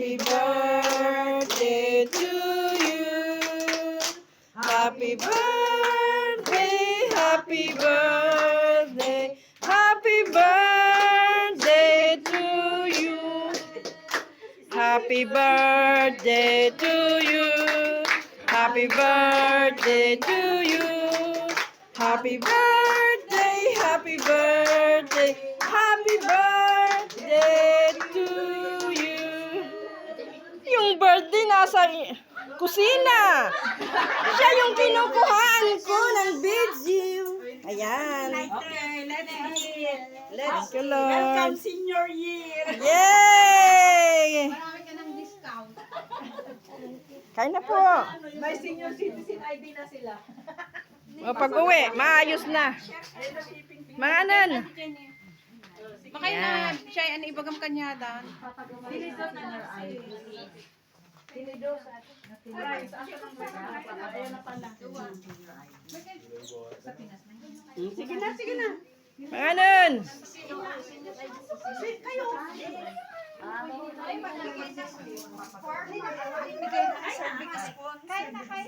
Happy birthday to you. Happy birthday, happy birthday, happy birthday to you. Happy birthday to you. Happy birthday to you. Happy birthday, happy birthday, happy birthday to you. Yung birthday nasa kusina. Siya yung kinukuhaan ko ng video. Ayan. Okay, let's eat. Thank you, Lord. Welcome senior year. Yay! Marami ka ng discount. Kain na po. May senior citizen ID na sila. O, pag-uwi, maayos na. Maanan. Baka yun na siya ano ibagam kanyada. Sige na, sige na. Maanan. Kain na kain.